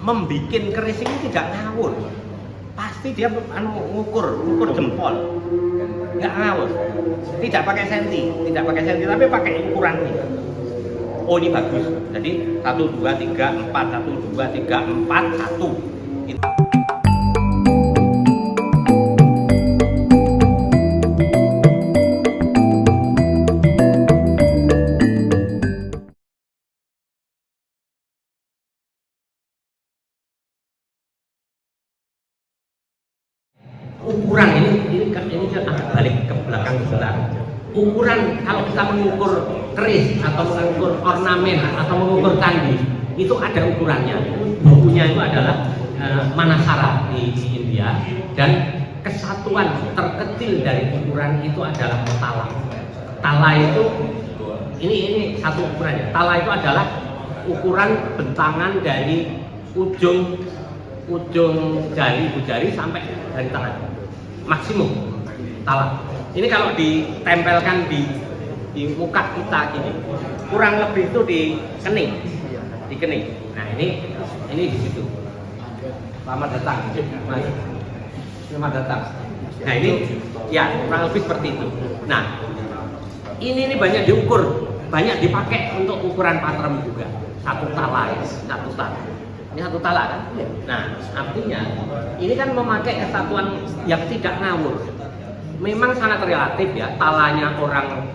membikin keris ini tidak ngawur. Pasti dia ngukur jempol, nggak ngawur. Tidak pakai senti, tapi pakai ukuran ini. Oh ini bagus. Jadi 1, 2, 3, 4, 1, 2, 3, 4, 1. Ukuran ini agak balik ke belakang sebentar. Ukuran kalau kita mengukur keris atau mengukur ornamen atau mengukur candi itu ada ukurannya. Bukunya itu adalah Manasara di India, dan kesatuan terkecil dari ukuran itu adalah tala. Tala itu ini satu ukurannya. Tala itu adalah ukuran bentangan dari ujung jari sampai dari tangan, maksimum tala. Ini kalau ditempelkan di muka kita gini, kurang lebih itu di kening. Nah ini di situ. Selamat datang, Mas. Selamat datang. Nah ini ya kurang lebih seperti itu. Nah ini banyak diukur, banyak dipakai untuk ukuran patrem juga. Satu tala. Ini satu tala kan? Nah, artinya ini kan memakai kesatuan yang tidak ngawur. Memang sangat relatif ya, talanya orang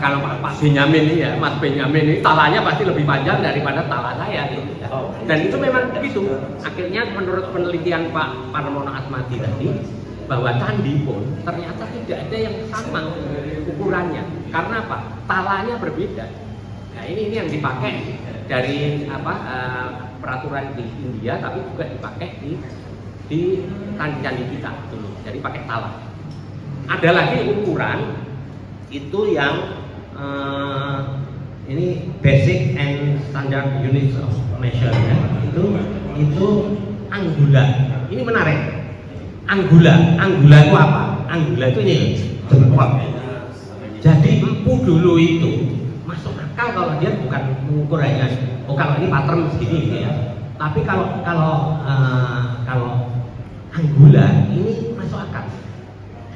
kalau Pak Benyamin ini ya, Mas Benyamin ini talanya pasti lebih panjang daripada tala saya gitu ya. Dan itu memang begitu. Akhirnya menurut penelitian Pak Parmono Atmadi tadi, bahwa candi pun ternyata tidak ada yang sama ukurannya. Karena apa? Talanya berbeda. Nah, ini yang dipakai dari peraturan di India, tapi juga dipakai di candi-candi kita dulu. Jadi pakai tala. Ada lagi ukuran itu yang ini basic and standard units of measurement, itu anggula. Ini menarik. Anggula itu apa? Anggula itu ini jempol. Jadi empu dulu itu masuk akal kalau dia bukan mengukur hanya kalau ini pattern segini gitu ya. Tapi kalau anggula ini masuk akal.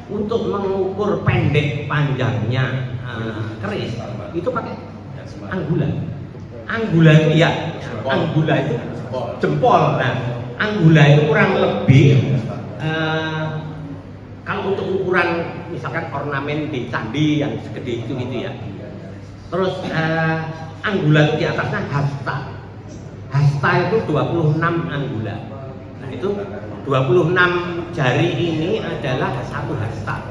Untuk mengukur pendek panjangnya keris itu pakai anggula. Anggula itu jempol. Nah, anggula itu kurang lebih kalau untuk ukuran misalkan ornamen di candi yang segede itu gitu ya. Terus anggula itu di atasnya hasta. Hasta itu 26 anggula. Nah itu 26 jari ini adalah satu hasta.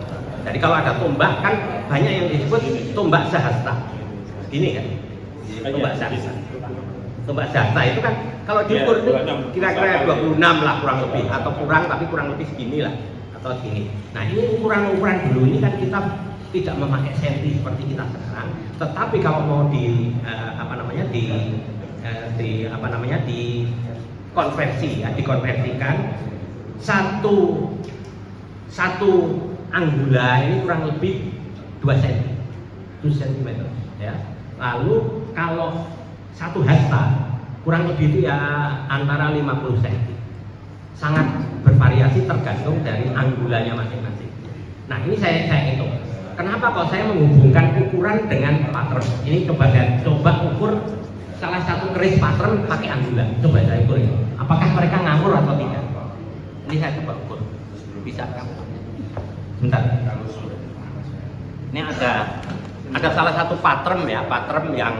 Jadi kalau ada tombak kan banyak yang disebut tombak sahasta. Gini kan? Tombak sahasta. Tombak sahasta itu kan kalau diukur kira-kira 26 lah kurang lebih, atau kurang lebih segini lah atau segini. Nah ini ukuran dulu ini kan kita tidak memakai senti seperti kita sekarang, tetapi kalau mau dikonversikan satu anggula ini kurang lebih 2 cm ya. Lalu kalau satu hasta kurang lebih itu ya antara 50 cm. Sangat bervariasi tergantung dari anggulanya masing-masing. Nah ini saya hitung. Kenapa kok saya menghubungkan ukuran dengan pattern? Ini coba ukur salah satu keris pattern pakai anggula. Coba saya ukur ini. Apakah mereka ngawur atau tidak? Ini saya coba ukur. Bisa kan? Bentar. Ini ada salah satu pattern ya, pattern yang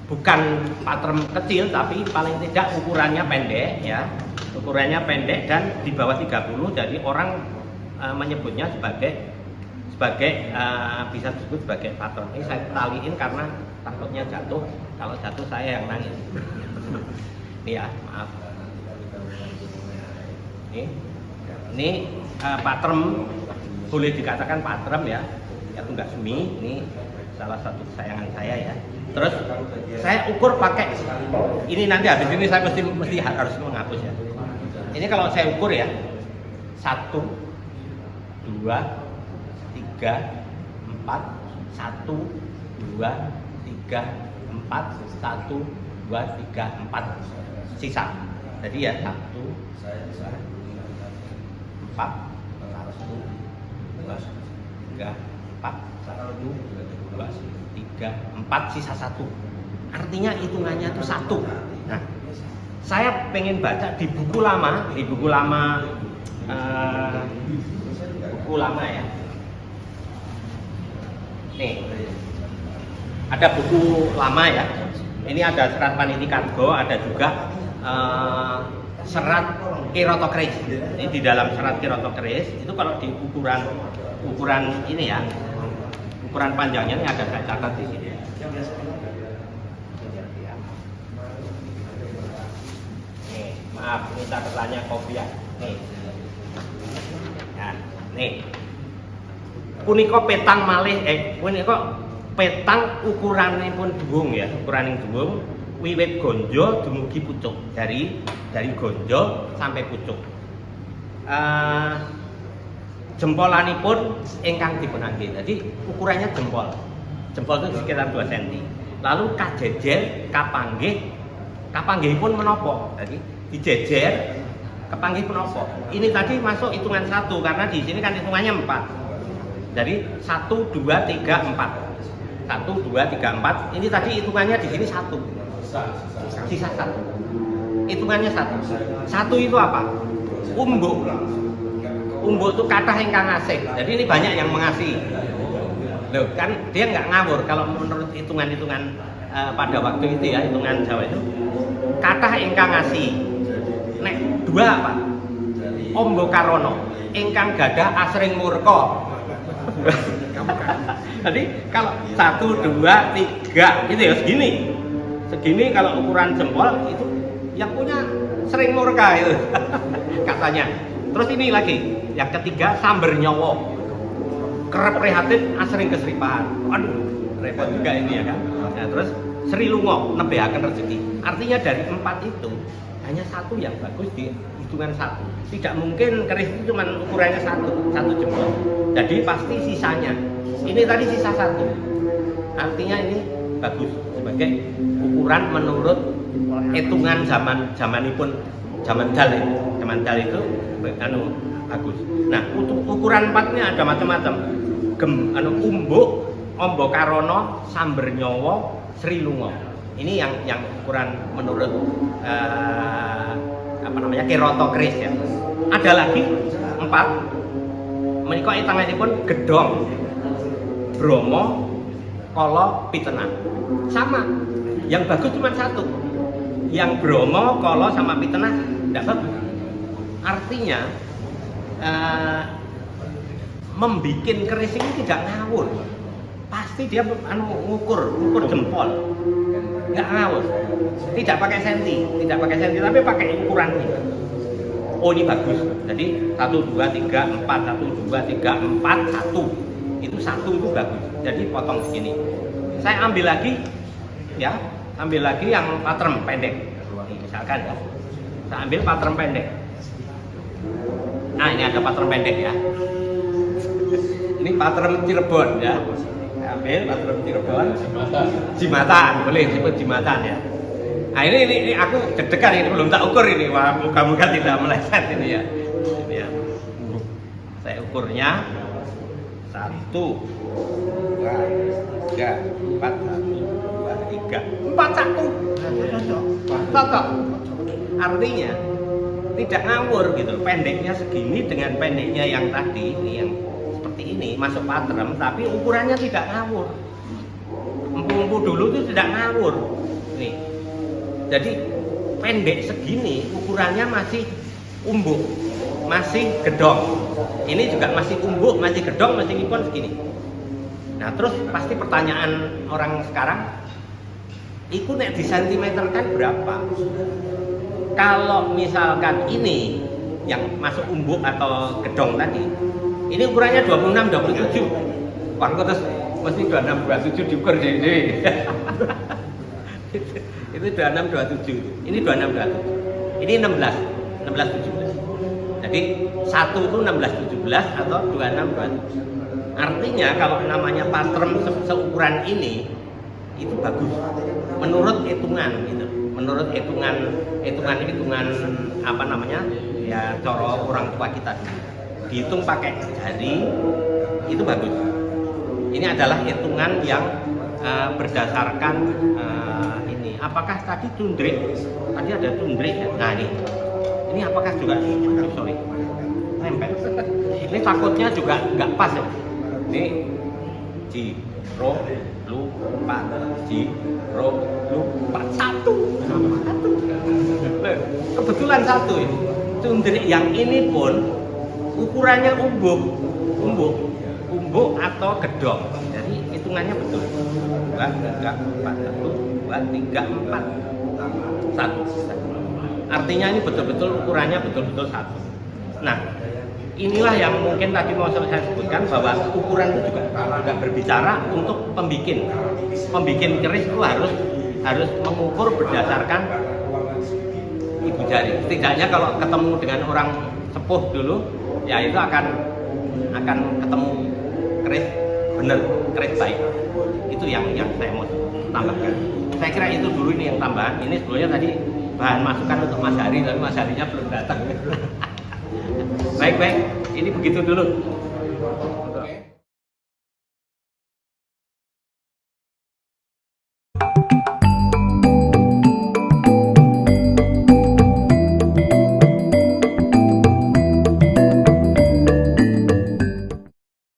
bukan pattern kecil tapi paling tidak ukurannya pendek ya. Ukurannya pendek dan di bawah 30, jadi orang menyebutnya sebagai bisa disebut sebagai pattern. Ini saya taliin karena takutnya jatuh. Kalau jatuh saya yang nangis. Ini ya, maaf. Ini pattern, boleh dikatakan pattern ya Tunggak Semi. Ini salah satu kesayangan saya ya. Terus saya ukur pakai ini, nanti habis ini saya mesti harus menghapus ya. Ini kalau saya ukur ya 1, 2, 3, 4, 1, 2, 3, 4, 1, 2, 3, 4 sisa. Jadi ya 1, 2, 4, 1, 2, 3, 4, 1, 2, 3, 4 sisa 1. Artinya hitungannya itu 1. Nah, saya pengen baca di buku lama, buku lama ya. Nih, ada buku lama ya. Ini ada serat Panitikatgo, ada juga serat Kirotokris. Ini di dalam serat Kirotokris itu kalau di ukuran ini ya, ukuran panjangnya ini ada saya catat di sini. Nih, maaf, ini catatannya kopiah. Nih, nah, nih. Punika petang malih, punika petang ukurannya pun dhuwung ya, ukuran yang dhuwung wiwit gonjo dumugi pucuk, dari gonjo sampai pucuk. Jempolanipun ingkang dipunangge. Jadi ukurannya jempol itu sekitar 2 cm. Lalu kajejer kapanggihipun menapa? Jadi dijejer kapanggih menapa? Ini tadi masuk hitungan 1 karena di sini kan hitungannya 4. Jadi 1, 2, 3, 4. 1, 2, 3, 4. Ini tadi hitungannya di sini 1. Sisa 1. Hitungannya 1. 1 itu apa? Umbuk. Umbuk itu kathah ingkang ngasih. Jadi ini banyak yang mengasihi. Loh, kan dia nggak ngawur kalau menurut hitungan-hitungan pada waktu itu ya, hitungan Jawa itu. Kathah ingkang ngasih. Nek 2 apa? Ombo karono. Ingkang gadah asring murka. Jadi kalau 1, 2, 3 gitu ya, segini kalau ukuran jempol itu yang punya sering murka itu katanya. Terus ini lagi yang ketiga samber nyowo, kerep prihatin asring keseripahan. Waduh, repot juga ini ya kan. Nah, terus Sri Lungo nebehaken rezeki. Artinya dari 4 itu hanya 1 yang bagus di hitungan 1. Tidak mungkin keris itu cuma ukurannya 1 jempol. Jadi pasti sisanya. Ini tadi sisa 1. Artinya ini bagus sebagai ukuran menurut hitungan zamanipun zaman dal itu bagus. Nah, untuk ukuran 4-nya ada macam-macam. Umbuk, ombo karono, samber nyowo, Sri Lungo. Ini yang ukuran menurut Kirotokris ya. Ada lagi 4. Menika hitunganipun gedhong, Bromo, Kala, Pitena. Sama. Yang bagus cuma 1. Yang Bromo, Kala sama Pitena tidak bagus. Artinya membikin keris ini tidak ngawur. Pasti dia ngukur jempol. Nggak ngawur. Tidak pakai senti, tapi pakai ukuran ini. Oh, ini bagus. Jadi 1, 2, 3, 4, 1, 2, 3, 4, 1. Itu 1 itu bagus. Jadi potong segini. Saya ambil lagi ya, yang pattern pendek. Misalkan ya. Saya ambil pattern pendek. Nah, ini ada pattern pendek ya. Ini pattern Cirebon ya. Saya ambil pattern Cirebon. Jimatan, boleh disebut jimatan ya. Nah, ini aku deg-degan ini, belum tak ukur ini. Wah, moga-moga tidak meleset ini ya. Ini ya. Saya ukurnya 1, 2, 3, 4, 1, 2, 3, 4, 1. Cocok. Artinya tidak ngawur gitu. Pendeknya segini dengan pendeknya yang tadi ini, yang seperti ini masuk pattern, tapi ukurannya tidak ngawur. Empu-empu dulu itu tidak ngawur. Nih. Jadi pendek segini ukurannya masih umbuk, masih gedong. Ini juga masih umbuk, masih gedong, masih ngipon segini. Nah, terus pasti pertanyaan orang sekarang, itu nek disentimeterkan berapa? Kalau misalkan ini yang masuk umbuk atau gedong tadi, ini ukurannya 26, 27. Wah, terus mesti 26, 27 diukur jadi. Itu 26, 27. Ini 26, 27. Ini 16, 17. Jadi 1 itu 16, 17 atau 26, 27. Artinya kalau namanya pattern seukuran ini itu bagus. menurut hitungan gitu, menurut hitungan apa namanya ya cara orang tua kita dulu, dihitung pakai jari itu bagus. Ini adalah hitungan yang berdasarkan ini. Apakah tadi tundrik? Tadi ada tundrik ya? Nah ini apakah juga sorry nempel? Ini takutnya juga nggak pas ya. Ini Ji, Ro, Lu, 4, Ji, Ro, Lu, 4, 1 sama 1. Kebetulan 1 ini. Tundrik yang ini pun ukurannya umbuk atau gedong. Jadi hitungannya betul. 2, 3, 4, 1, 2, 3, 4, 1. Artinya ini betul-betul ukurannya betul-betul 1. Nah, inilah yang mungkin tadi mau saya sebutkan bahwa ukuran itu juga berbicara untuk pembikin keris itu harus mengukur berdasarkan ibu jari. Setidaknya kalau ketemu dengan orang sepuh dulu, ya itu akan ketemu keris bener, keris baik. Itu yang saya mau tambahkan. Saya kira itu dulu ini yang tambahan. Ini sebelumnya tadi bahan masukan untuk Mas Hari, tapi Mas Harinya belum datang. Baik, ini begitu dulu.